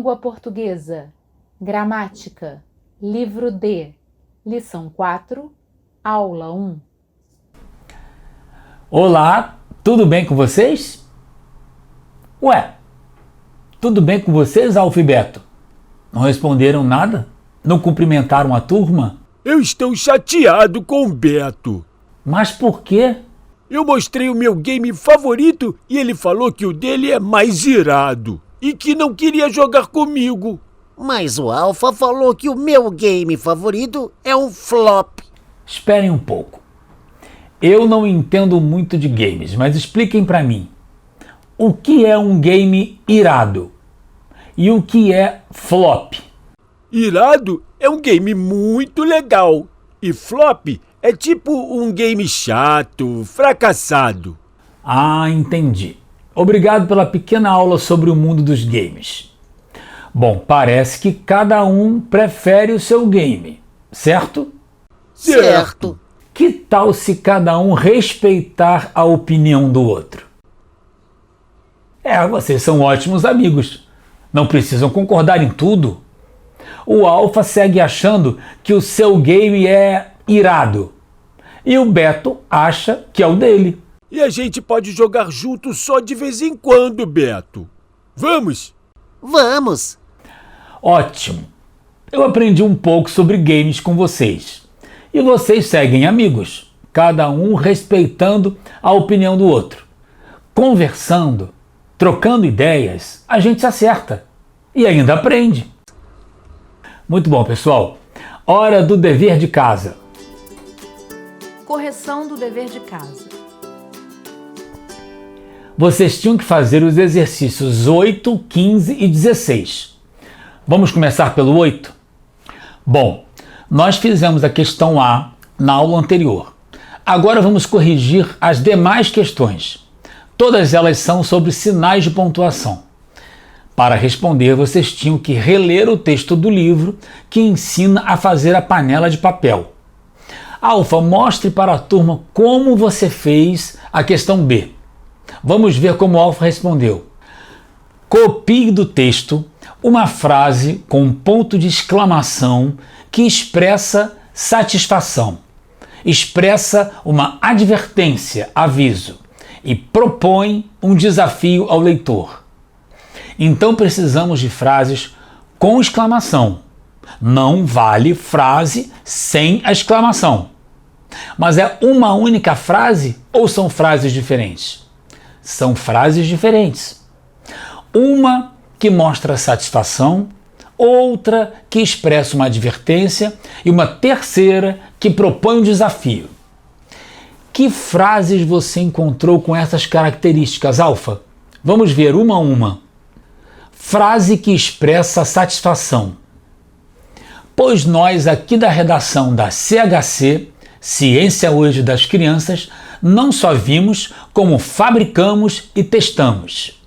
Língua Portuguesa, Gramática, Livro D, Lição 4, Aula 1. Olá, tudo bem com vocês? Ué, tudo bem com vocês, Alfa e Beto? Não responderam nada? Não cumprimentaram a turma? Eu estou chateado com o Beto. Mas por quê? Eu mostrei o meu game favorito e ele falou que o dele é mais irado e que não queria jogar comigo. Mas o Alfa falou que o meu game favorito é um flop. Esperem um pouco. Eu não entendo muito de games, mas expliquem pra mim. O que é um game irado? E o que é flop? Irado é um game muito legal e flop é tipo um game chato, fracassado. Ah, entendi. Obrigado pela pequena aula sobre o mundo dos games. Bom, parece que cada um prefere o seu game, certo? Certo. Que tal se cada um respeitar a opinião do outro? Vocês são ótimos amigos. Não precisam concordar em tudo. O Alfa segue achando que o seu game é irado. E o Beto acha que é o dele. E a gente pode jogar junto só de vez em quando, Beto. Vamos? Vamos. Ótimo. Eu aprendi um pouco sobre games com vocês. E vocês seguem amigos, cada um respeitando a opinião do outro. Conversando, trocando ideias, a gente se acerta e ainda aprende. Muito bom, pessoal. Hora do dever de casa. Correção do dever de casa. Vocês tinham que fazer os exercícios 8, 15 e 16. Vamos começar pelo 8? Bom, nós fizemos a questão A na aula anterior. Agora vamos corrigir as demais questões. Todas elas são sobre sinais de pontuação. Para responder, vocês tinham que reler o texto do livro que ensina a fazer a panela de papel. Alfa, mostre para a turma como você fez a questão B. Vamos ver como Alfa respondeu. Copie do texto uma frase com um ponto de exclamação que expressa satisfação, expressa uma advertência, aviso, e propõe um desafio ao leitor. Então precisamos de frases com exclamação. Não vale frase sem a exclamação. Mas é uma única frase ou são frases diferentes? São frases diferentes. Uma que mostra satisfação, outra que expressa uma advertência e uma terceira que propõe um desafio. Que frases você encontrou com essas características, Alfa? Vamos ver uma a uma. Frase que expressa satisfação. Pois nós aqui da redação da CHC, Ciência Hoje das Crianças, não só vimos, como fabricamos e testamos.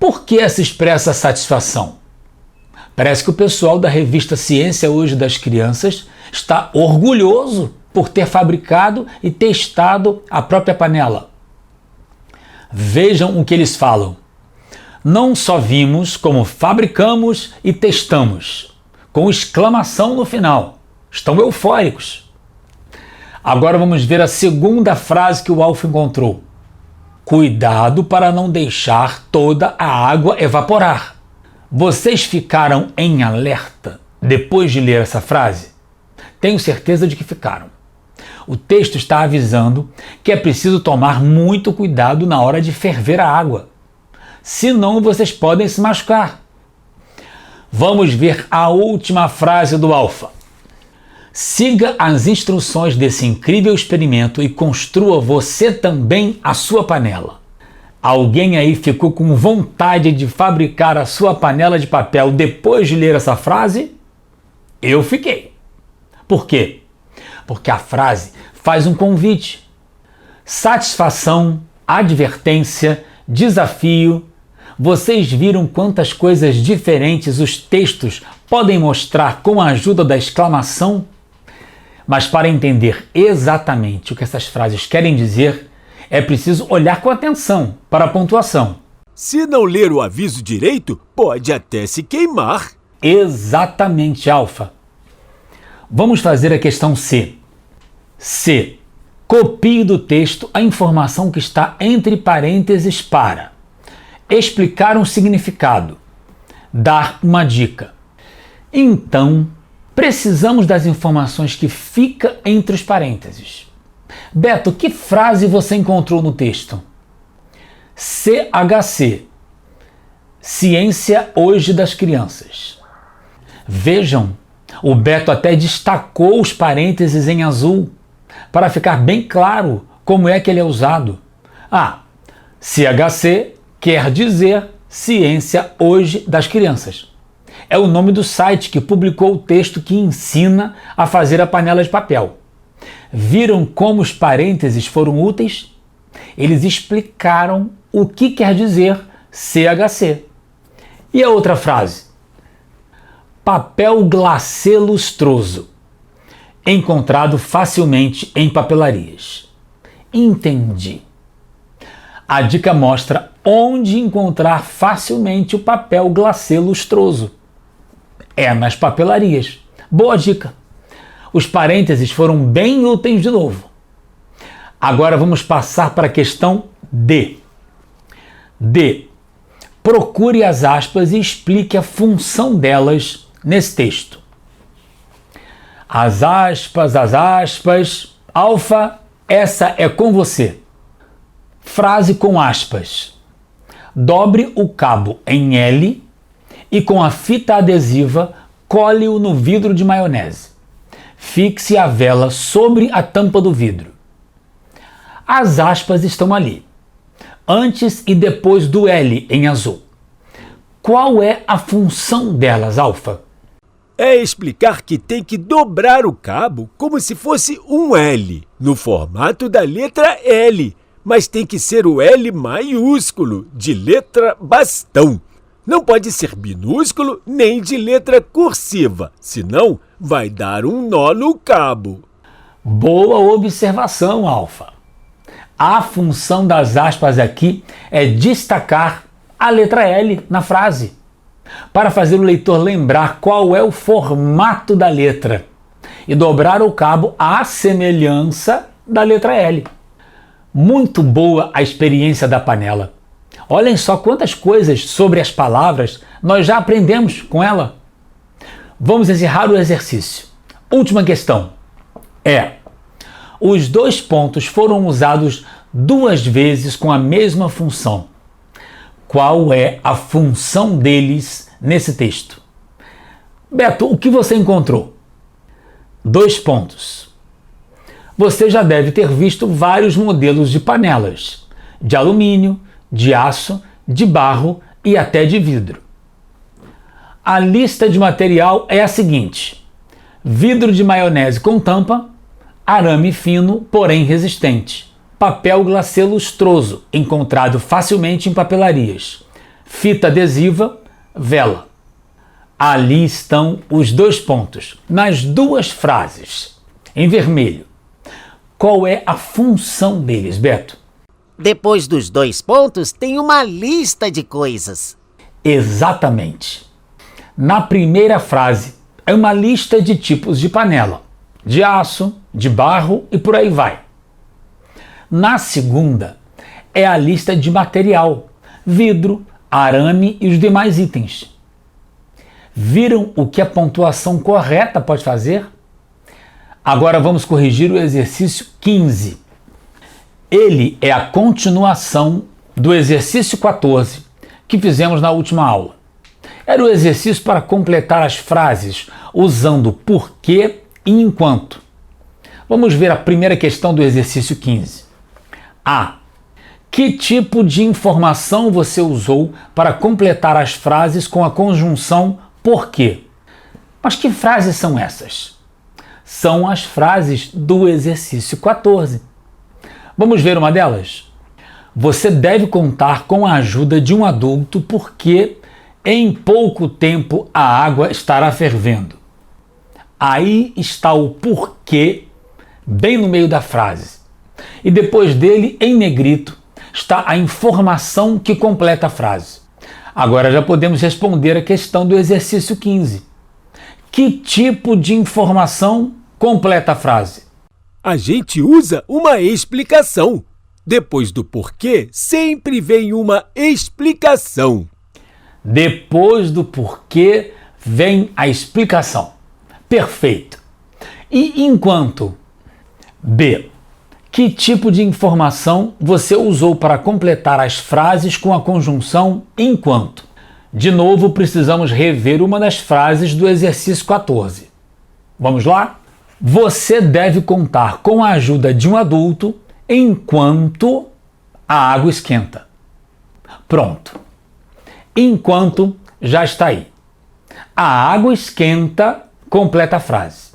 Por que essa expressa satisfação? Parece que o pessoal da revista Ciência Hoje das Crianças está orgulhoso por ter fabricado e testado a própria panela. Vejam o que eles falam. Não só vimos, como fabricamos e testamos, com exclamação no final. Estão eufóricos. Agora vamos ver a segunda frase que o Alfa encontrou. Cuidado para não deixar toda a água evaporar. Vocês ficaram em alerta depois de ler essa frase? Tenho certeza de que ficaram. O texto está avisando que é preciso tomar muito cuidado na hora de ferver a água. Senão vocês podem se machucar. Vamos ver a última frase do Alfa. Siga as instruções desse incrível experimento e construa você também a sua panela. Alguém aí ficou com vontade de fabricar a sua panela de papel depois de ler essa frase? Eu fiquei. Por quê? Porque a frase faz um convite. Satisfação, advertência, desafio. Vocês viram quantas coisas diferentes os textos podem mostrar com a ajuda da exclamação? Mas para entender exatamente o que essas frases querem dizer, é preciso olhar com atenção para a pontuação. Se não ler o aviso direito, pode até se queimar. Exatamente, Alfa. Vamos fazer a questão C. C. Copie do texto a informação que está entre parênteses para explicar um significado, dar uma dica. Então, precisamos das informações que fica entre os parênteses. Beto, que frase você encontrou no texto? CHC. Ciência hoje das crianças. Vejam, o Beto até destacou os parênteses em azul para ficar bem claro como é que ele é usado. CHC quer dizer Ciência hoje das crianças. É o nome do site que publicou o texto que ensina a fazer a panela de papel. Viram como os parênteses foram úteis? Eles explicaram o que quer dizer CHC. E a outra frase? Papel glacê lustroso, encontrado facilmente em papelarias. Entendi. A dica mostra onde encontrar facilmente o papel glacê lustroso. É nas papelarias. Boa dica. Os parênteses foram bem úteis de novo. Agora vamos passar para a questão D. D. Procure as aspas e explique a função delas nesse texto. As aspas. Alfa, essa é com você. Frase com aspas. Dobre o cabo em L e com a fita adesiva cole-o no vidro de maionese. Fixe a vela sobre a tampa do vidro. As aspas estão ali, antes e depois do L em azul. Qual é a função delas, Alfa? É explicar que tem que dobrar o cabo como se fosse um L, no formato da letra L, mas tem que ser o L maiúsculo, de letra bastão. Não pode ser minúsculo nem de letra cursiva, senão vai dar um nó no cabo. Boa observação, Alfa. A função das aspas aqui é destacar a letra L na frase, para fazer o leitor lembrar qual é o formato da letra e dobrar o cabo à semelhança da letra L. Muito boa a experiência da panela. Olhem só quantas coisas sobre as palavras nós já aprendemos com ela. Vamos encerrar o exercício. Última questão. Os 2 pontos foram usados 2 vezes com a mesma função. Qual é a função deles nesse texto? Beto, o que você encontrou? 2 pontos. Você já deve ter visto vários modelos de panelas, de alumínio, de aço, de barro e até de vidro. A lista de material é a seguinte: vidro de maionese com tampa, arame fino, porém resistente, papel glacê lustroso, encontrado facilmente em papelarias, fita adesiva, vela. Ali estão os 2 pontos, nas 2 frases, em vermelho. Qual é a função deles, Beto? Depois dos 2 pontos, tem uma lista de coisas. Exatamente. Na primeira frase, é uma lista de tipos de panela, de aço, de barro e por aí vai. Na segunda, é a lista de material, vidro, arame e os demais itens. Viram o que a pontuação correta pode fazer? Agora vamos corrigir o exercício 15. Ele é a continuação do exercício 14 que fizemos na última aula. Era o exercício para completar as frases usando porquê e enquanto. Vamos ver a primeira questão do exercício 15. A. Que tipo de informação você usou para completar as frases com a conjunção porquê? Mas que frases são essas? São as frases do exercício 14. Vamos ver uma delas? Você deve contar com a ajuda de um adulto porque em pouco tempo a água estará fervendo. Aí está o porquê bem no meio da frase. E depois dele, em negrito, está a informação que completa a frase. Agora já podemos responder a questão do exercício 15. Que tipo de informação completa a frase? A gente usa uma explicação. Depois do porquê, sempre vem uma explicação. Depois do porquê vem a explicação. Perfeito. E enquanto? B. Que tipo de informação você usou para completar as frases com a conjunção enquanto? De novo, precisamos rever uma das frases do exercício 14. Vamos lá? Você deve contar com a ajuda de um adulto enquanto a água esquenta. Pronto. Enquanto já está aí. A água esquenta completa a frase.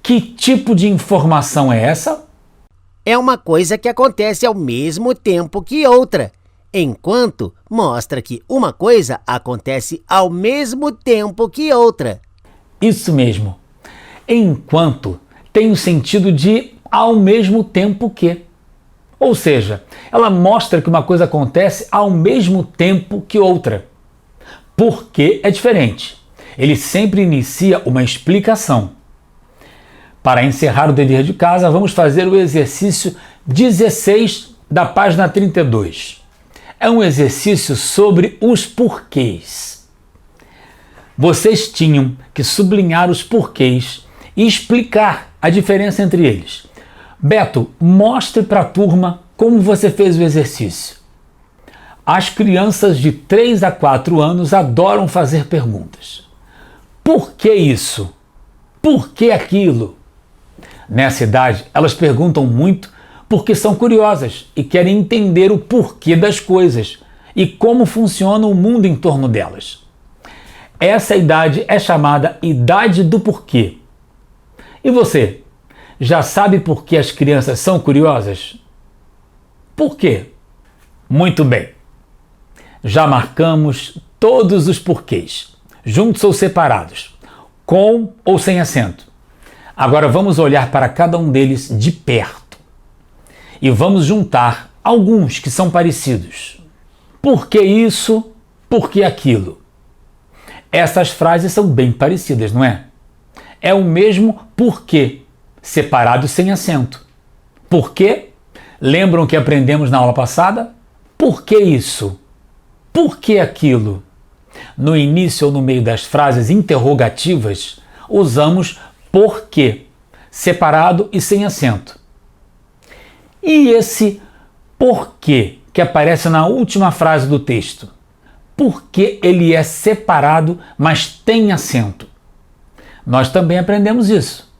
Que tipo de informação é essa? É uma coisa que acontece ao mesmo tempo que outra. Enquanto mostra que uma coisa acontece ao mesmo tempo que outra. Isso mesmo. Enquanto tem o sentido de ao mesmo tempo que. Ou seja, ela mostra que uma coisa acontece ao mesmo tempo que outra. Porque é diferente. Ele sempre inicia uma explicação. Para encerrar o dever de casa, vamos fazer o exercício 16 da página 32. É um exercício sobre os porquês. Vocês tinham que sublinhar os porquês e explicar a diferença entre eles. Beto, mostre para a turma como você fez o exercício. As crianças de 3 a 4 anos adoram fazer perguntas. Por que isso? Por que aquilo? Nessa idade, elas perguntam muito porque são curiosas e querem entender o porquê das coisas e como funciona o mundo em torno delas. Essa idade é chamada idade do porquê. E você, já sabe por que as crianças são curiosas? Por quê? Muito bem. Já marcamos todos os porquês, juntos ou separados, com ou sem acento. Agora vamos olhar para cada um deles de perto e vamos juntar alguns que são parecidos. Por que isso? Por que aquilo? Essas frases são bem parecidas, não é? É o mesmo porquê, separado sem acento. Por quê? Lembram que aprendemos na aula passada? Por que isso? Por que aquilo? No início ou no meio das frases interrogativas, usamos porquê, separado e sem acento. E esse porquê que aparece na última frase do texto? Por que ele é separado, mas tem acento? Nós também aprendemos isso.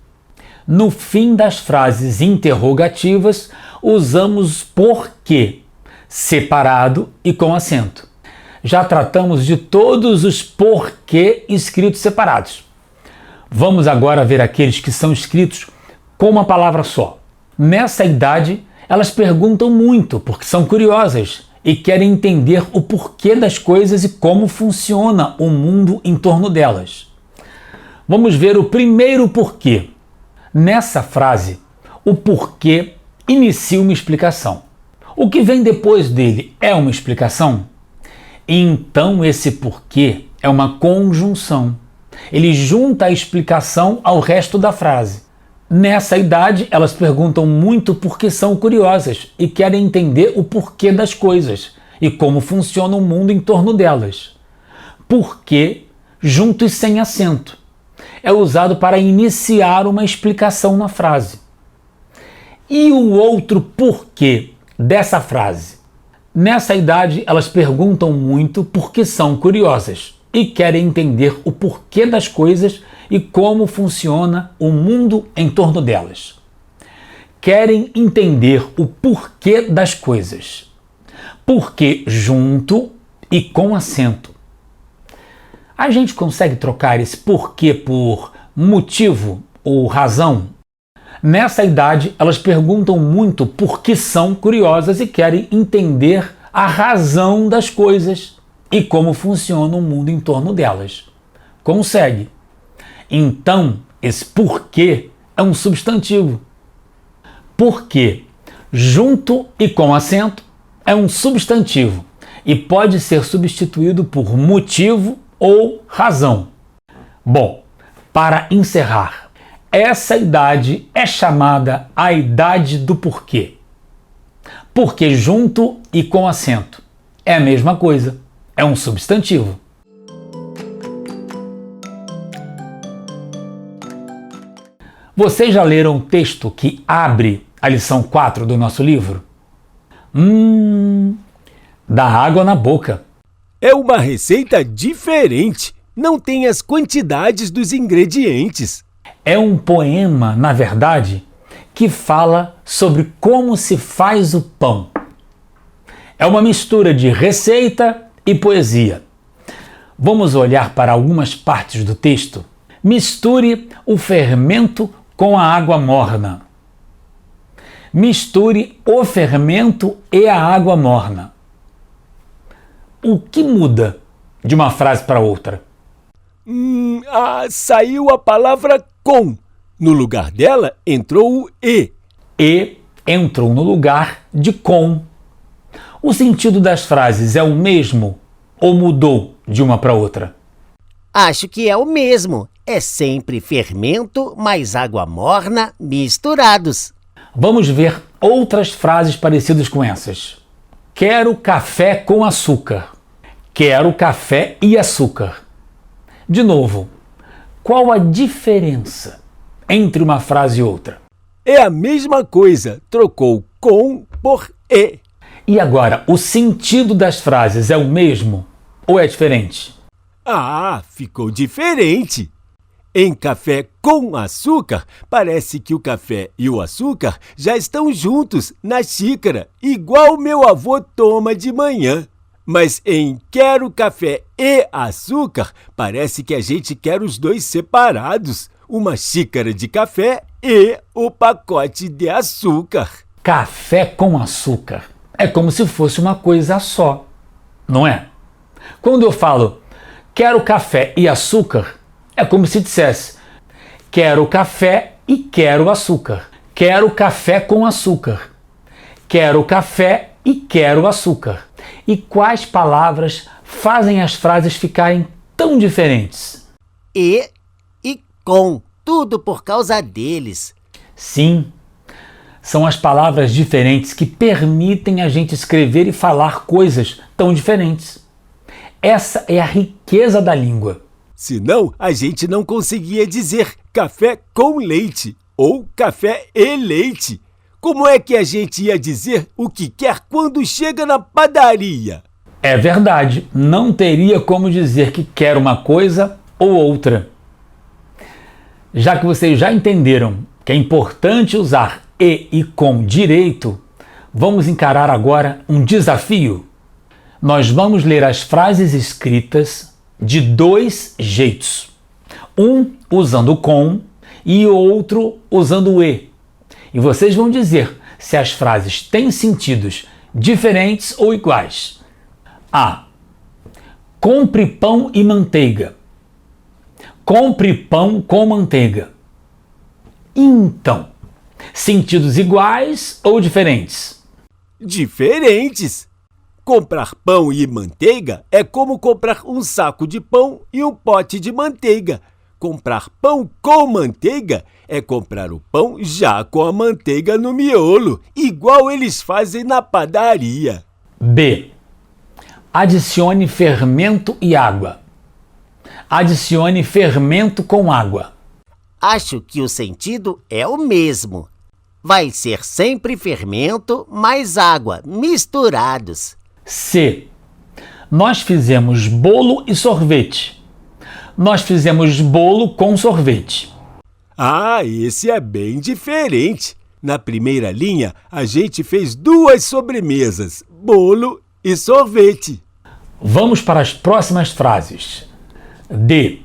No fim das frases interrogativas, usamos porquê, separado e com acento. Já tratamos de todos os porquê escritos separados. Vamos agora ver aqueles que são escritos com uma palavra só. Nessa idade, elas perguntam muito porque são curiosas e querem entender o porquê das coisas e como funciona o mundo em torno delas. Vamos ver o primeiro porquê. Nessa frase, o porquê inicia uma explicação. O que vem depois dele é uma explicação? Então esse porquê é uma conjunção. Ele junta a explicação ao resto da frase. Nessa idade, elas perguntam muito porque são curiosas e querem entender o porquê das coisas e como funciona o mundo em torno delas. Porquê, junto e sem acento, é usado para iniciar uma explicação na frase. E o outro porquê dessa frase? Nessa idade, elas perguntam muito porque são curiosas e querem entender o porquê das coisas e como funciona o mundo em torno delas. Querem entender o porquê das coisas. Porquê junto e com acento. A gente consegue trocar esse porquê por motivo ou razão? Nessa idade, elas perguntam muito porque são curiosas e querem entender a razão das coisas e como funciona o mundo em torno delas. Consegue. Então, esse porquê é um substantivo. Porquê, junto e com acento, é um substantivo e pode ser substituído por motivo ou razão. Bom, para encerrar, essa idade é chamada a idade do porquê. Porque junto e com acento é a mesma coisa, é um substantivo. Vocês já leram o texto que abre a lição 4 do nosso livro? Dá água na boca. É uma receita diferente. Não tem as quantidades dos ingredientes. É um poema, na verdade, que fala sobre como se faz o pão. É uma mistura de receita e poesia. Vamos olhar para algumas partes do texto? Misture o fermento com a água morna. Misture o fermento e a água morna. O que muda de uma frase para outra? Saiu a palavra com. No lugar dela entrou o e. E entrou no lugar de com. O sentido das frases é o mesmo ou mudou de uma para outra? Acho que é o mesmo. É sempre fermento mais água morna misturados. Vamos ver outras frases parecidas com essas. Quero café com açúcar. Quero café e açúcar. De novo, qual a diferença entre uma frase e outra? É a mesma coisa, trocou com por e. E agora, o sentido das frases é o mesmo ou é diferente? Ficou diferente. Em café com açúcar, parece que o café e o açúcar já estão juntos na xícara, igual meu avô toma de manhã. Mas em quero café e açúcar, parece que a gente quer os dois separados, uma xícara de café e o pacote de açúcar. Café com açúcar é como se fosse uma coisa só, não é? Quando eu falo quero café e açúcar, é como se dissesse quero café e quero açúcar. Quero café com açúcar. Quero café e quero açúcar. E quais palavras fazem as frases ficarem tão diferentes? E com. Tudo por causa deles. Sim, são as palavras diferentes que permitem a gente escrever e falar coisas tão diferentes. Essa é a riqueza da língua. Senão, a gente não conseguia dizer café com leite ou café e leite. Como é que a gente ia dizer o que quer quando chega na padaria? É verdade, não teria como dizer que quer uma coisa ou outra. Já que vocês já entenderam que é importante usar e com direito, vamos encarar agora um desafio. Nós vamos ler as frases escritas de dois jeitos. Um usando com e outro usando o e. E vocês vão dizer se as frases têm sentidos diferentes ou iguais. A. Compre pão e manteiga. Compre pão com manteiga. Então, sentidos iguais ou diferentes? Diferentes. Comprar pão e manteiga é como comprar um saco de pão e um pote de manteiga. Comprar pão com manteiga é comprar o pão já com a manteiga no miolo, igual eles fazem na padaria. B. Adicione fermento e água. Adicione fermento com água. Acho que o sentido é o mesmo. Vai ser sempre fermento mais água misturados. C. Nós fizemos bolo e sorvete. Nós fizemos bolo com sorvete. Esse é bem diferente. Na primeira linha, a gente fez duas sobremesas, bolo e sorvete. Vamos para as próximas frases. D.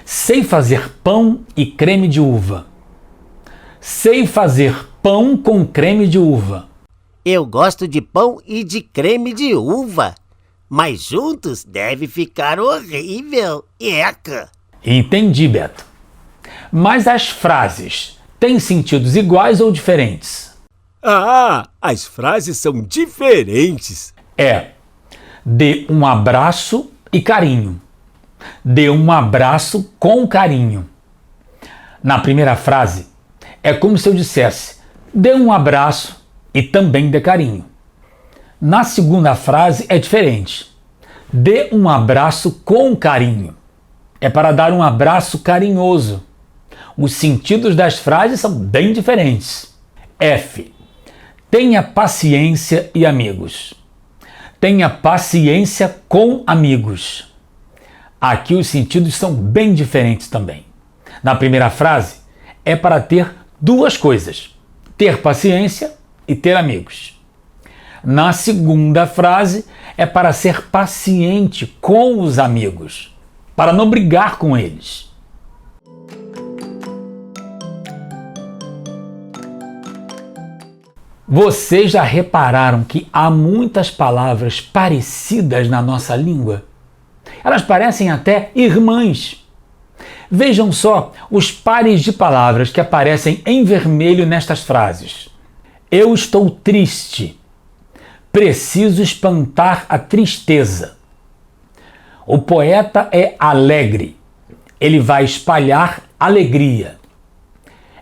Sei fazer pão e creme de uva. Sei fazer pão com creme de uva. Eu gosto de pão e de creme de uva. Mas juntos deve ficar horrível. Eca! Entendi, Beto. Mas as frases têm sentidos iguais ou diferentes? Ah, as frases são diferentes. Dê um abraço e carinho. Dê um abraço com carinho. Na primeira frase, é como se eu dissesse: dê um abraço e também dê carinho. Na segunda frase é diferente. Dê um abraço com carinho. É para dar um abraço carinhoso. Os sentidos das frases são bem diferentes. F. Tenha paciência e amigos. Tenha paciência com amigos. Aqui os sentidos são bem diferentes também. Na primeira frase, é para ter duas coisas: ter paciência e ter amigos. Na segunda frase, é para ser paciente com os amigos, para não brigar com eles. Vocês já repararam que há muitas palavras parecidas na nossa língua? Elas parecem até irmãs. Vejam só os pares de palavras que aparecem em vermelho nestas frases. Eu estou triste. Preciso espantar a tristeza. O poeta é alegre. Ele vai espalhar alegria.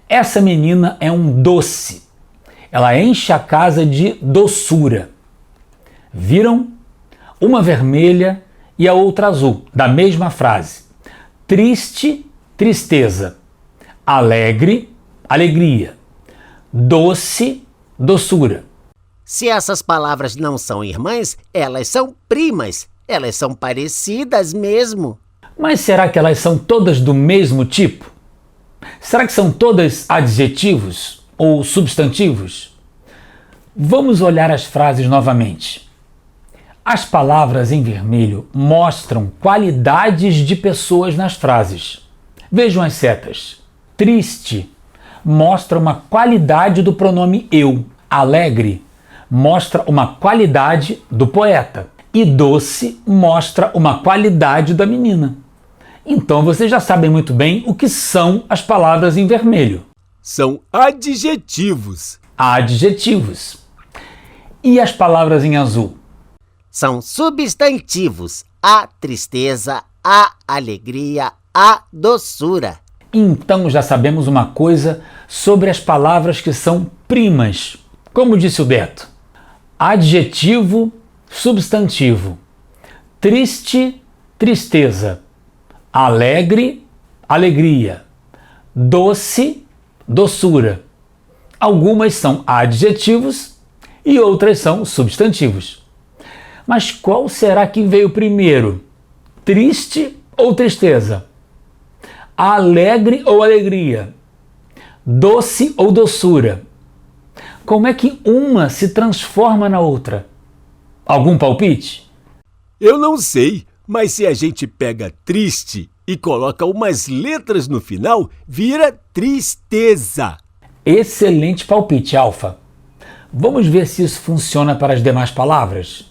Essa menina é um doce. Ela enche a casa de doçura. Viram? Uma vermelha e a outra azul, da mesma frase. Triste, tristeza. Alegre, alegria. Doce, doçura. Se essas palavras não são irmãs, elas são primas. Elas são parecidas mesmo. Mas será que elas são todas do mesmo tipo? Será que são todas adjetivos ou substantivos? Vamos olhar as frases novamente. As palavras em vermelho mostram qualidades de pessoas nas frases. Vejam as setas. Triste mostra uma qualidade do pronome eu. Alegre mostra uma qualidade do poeta. E doce mostra uma qualidade da menina. Então vocês já sabem muito bem o que são as palavras em vermelho. São adjetivos. Adjetivos. E as palavras em azul? São substantivos. A tristeza, a alegria, a doçura. Então já sabemos uma coisa sobre as palavras que são primas. Como disse o Beto: adjetivo, substantivo. Triste, tristeza. Alegre, alegria. Doce, doçura. Algumas são adjetivos e outras são substantivos. Mas qual será que veio primeiro? Triste ou tristeza? Alegre ou alegria? Doce ou doçura? Como é que uma se transforma na outra? Algum palpite? Eu não sei, mas se a gente pega triste e coloca umas letras no final, vira tristeza. Excelente palpite, Alfa. Vamos ver se isso funciona para as demais palavras.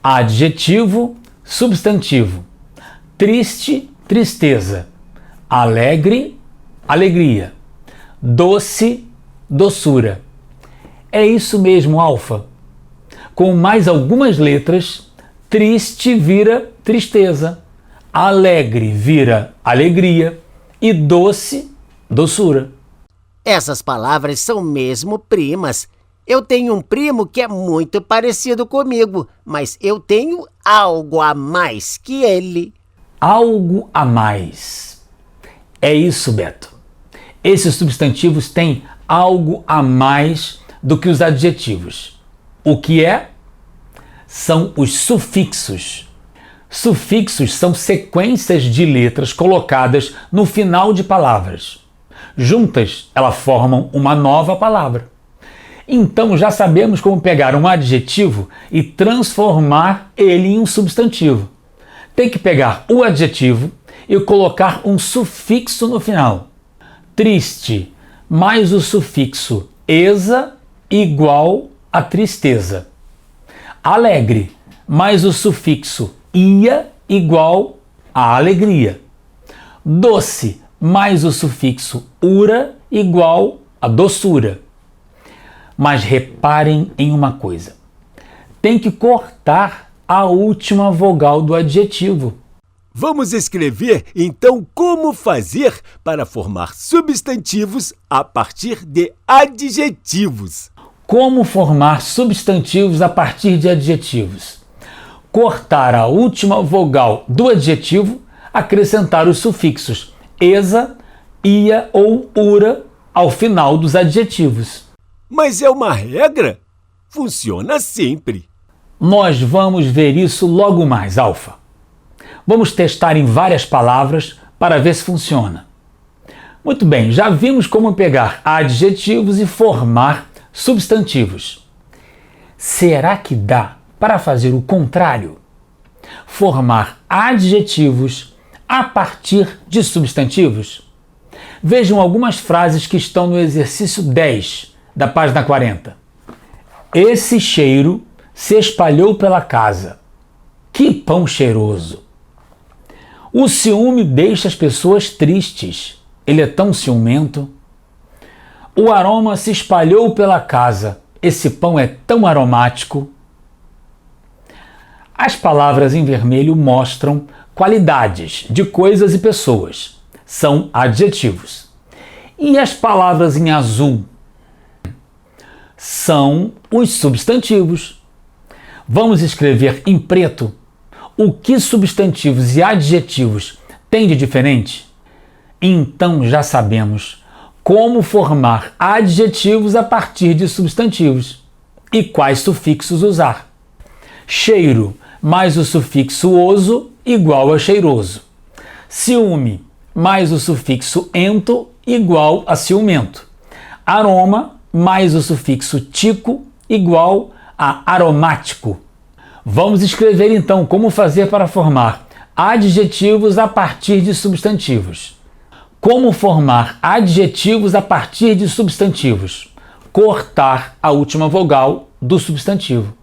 Adjetivo, substantivo. Triste, tristeza. Alegre, alegria. Doce, doçura. É isso mesmo, Alfa. Com mais algumas letras, triste vira tristeza, alegre vira alegria e doce, doçura. Essas palavras são mesmo primas. Eu tenho um primo que é muito parecido comigo, mas eu tenho algo a mais que ele. Algo a mais. É isso, Beto. Esses substantivos têm algo a mais do que os adjetivos. O que é? São os sufixos. Sufixos são sequências de letras colocadas no final de palavras. Juntas, elas formam uma nova palavra. Então já sabemos como pegar um adjetivo e transformar ele em um substantivo. Tem que pegar o adjetivo e colocar um sufixo no final. Triste mais o sufixo eza igual a tristeza. Alegre mais o sufixo ia igual a alegria. Doce mais o sufixo ura igual a doçura. Mas reparem em uma coisa. Tem que cortar a última vogal do adjetivo. Vamos escrever, então, como fazer para formar substantivos a partir de adjetivos. Como formar substantivos a partir de adjetivos? Cortar a última vogal do adjetivo, acrescentar os sufixos esa, ia ou ura ao final dos adjetivos. Mas é uma regra? Funciona sempre. Nós vamos ver isso logo mais, Alfa. Vamos testar em várias palavras para ver se funciona. Muito bem, já vimos como pegar adjetivos e formar substantivos. Será que dá para fazer o contrário? Formar adjetivos a partir de substantivos? Vejam algumas frases que estão no exercício 10 da página 40. Esse cheiro se espalhou pela casa. Que pão cheiroso! O ciúme deixa as pessoas tristes. Ele é tão ciumento. O aroma se espalhou pela casa. Esse pão é tão aromático. As palavras em vermelho mostram qualidades de coisas e pessoas. São adjetivos. E as palavras em azul são os substantivos. Vamos escrever em preto o que substantivos e adjetivos têm de diferente? Então já sabemos como formar adjetivos a partir de substantivos e quais sufixos usar. Cheiro mais o sufixo oso igual a cheiroso. Ciúme mais o sufixo ento igual a ciumento. Aroma mais o sufixo tico igual a aromático. Vamos escrever então como fazer para formar adjetivos a partir de substantivos. Como formar adjetivos a partir de substantivos? Cortar a última vogal do substantivo.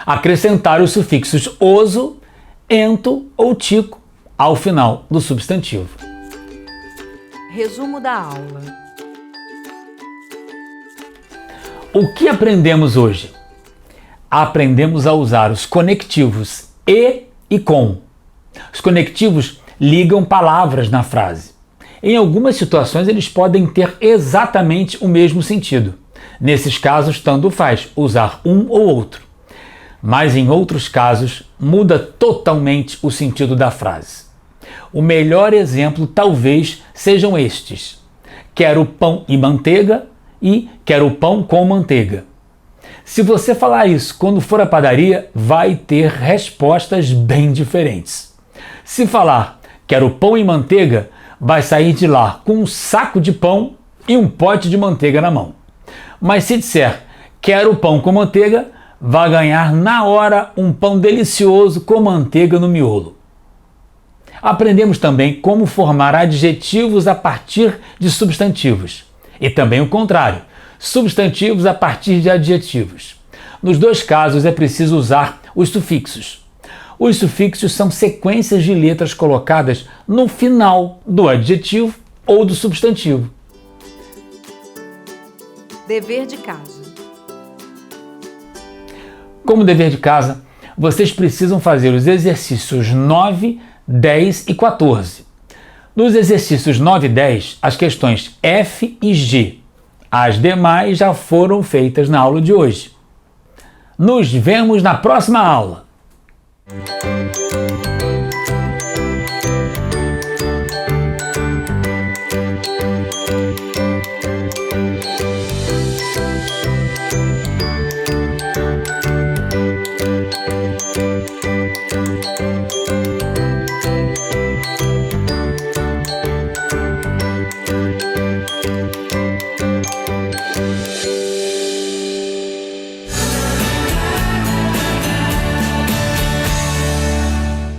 Acrescentar os sufixos oso, ento ou tico ao final do substantivo. Resumo da aula. O que aprendemos hoje? Aprendemos a usar os conectivos e com. Os conectivos ligam palavras na frase. Em algumas situações eles podem ter exatamente o mesmo sentido. Nesses casos, tanto faz usar um ou outro. Mas em outros casos, muda totalmente o sentido da frase. O melhor exemplo talvez sejam estes. Quero pão e manteiga e quero pão com manteiga. Se você falar isso quando for à padaria, vai ter respostas bem diferentes. Se falar quero pão e manteiga, vai sair de lá com um saco de pão e um pote de manteiga na mão. Mas se disser quero pão com manteiga, vai ganhar na hora um pão delicioso com manteiga no miolo. Aprendemos também como formar adjetivos a partir de substantivos. E também o contrário, substantivos a partir de adjetivos. Nos dois casos é preciso usar os sufixos. Os sufixos são sequências de letras colocadas no final do adjetivo ou do substantivo. Dever de casa. Como dever de casa, vocês precisam fazer os exercícios 9, 10 e 14. Nos exercícios 9 e 10, as questões F e G. As demais já foram feitas na aula de hoje. Nos vemos na próxima aula!